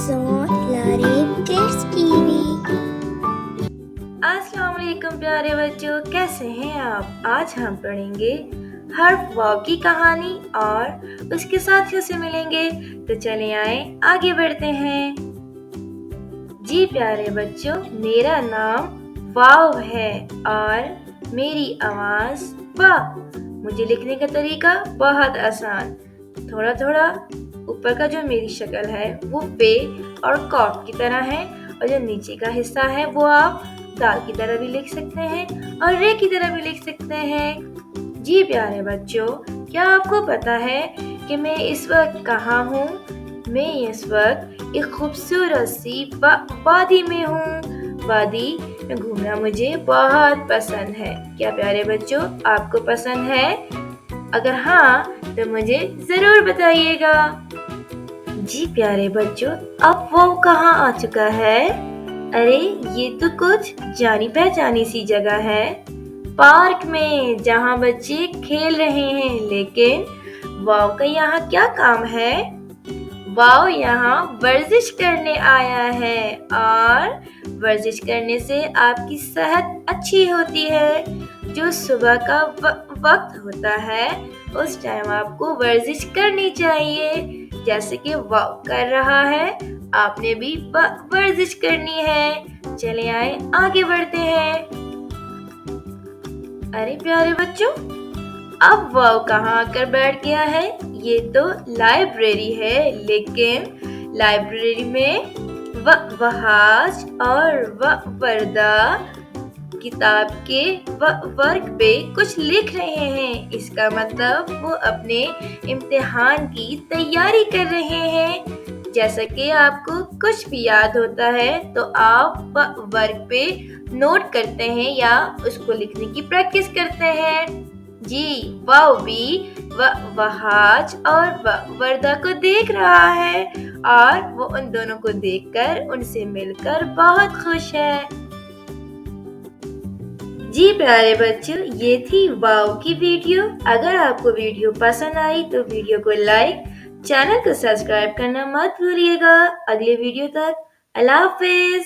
on Lareeb Kids TV। अस्सलाम वालेकुम प्यारे बच्चों, कैसे हैं आप। आज हम पढ़ेंगे हर्फ वाव की कहानी और उसके साथियों से मिलेंगे। तो चले आए आगे बढ़ते हैं। जी प्यारे बच्चों, मेरा नाम वाव है और मेरी आवाज वाह। मुझे लिखने का तरीका बहुत आसान, थोड़ा थोड़ा ऊपर का जो मेरी शक्ल है वो पे और कॉफ की तरह है, और जो नीचे का हिस्सा है वो आप दाल की तरह भी लिख सकते हैं और रे की तरह भी लिख सकते हैं। जी प्यारे बच्चों, क्या आपको पता है कि मैं इस वक्त कहाँ हूँ। मैं इस वक्त एक खूबसूरत सी वादी में हूँ। वादी में घूमना मुझे बहुत पसंद है। क्या प्यारे बच्चों, आपको पसंद है? अगर हाँ तो मुझे जरूर बताइएगा। जी प्यारे बच्चों, अब वो कहाँ आ चुका है? अरे ये तो कुछ जानी पहचानी सी जगह है, पार्क में जहाँ बच्चे खेल रहे हैं। लेकिन वाव का यहाँ क्या काम है? वाव यहाँ वर्जिश करने आया है, और वर्जिश करने से आपकी सेहत अच्छी होती है। जो सुबह का वक्त होता है उस टाइम आपको वर्जिश करनी चाहिए, जैसे कि वाव कर रहा है, आपने भी वर्जिश करनी है। चले आए आगे बढ़ते हैं। अरे प्यारे बच्चों, अब वाव कहाँ आकर बैठ गया है? ये तो लाइब्रेरी है, लेकिन लाइब्रेरी में वहाज और वर्दा किताब के वर्क पे कुछ लिख रहे हैं। इसका मतलब वो अपने इम्तिहान की तैयारी कर रहे हैं। जैसा कि आपको कुछ भी याद होता है तो आप वर्क पे नोट करते हैं या उसको लिखने की प्रैक्टिस करते हैं। जी, वाव भी वहाज और वर्दा को देख रहा है, और वो उन दोनों को देखकर उनसे मिलकर बहुत खुश है। जी प्यारे बच्चों, ये थी वाव की वीडियो। अगर आपको वीडियो पसंद आई तो वीडियो को लाइक, चैनल को सब्सक्राइब करना मत भूलिएगा। अगले वीडियो तक अल्लाह हाफिज।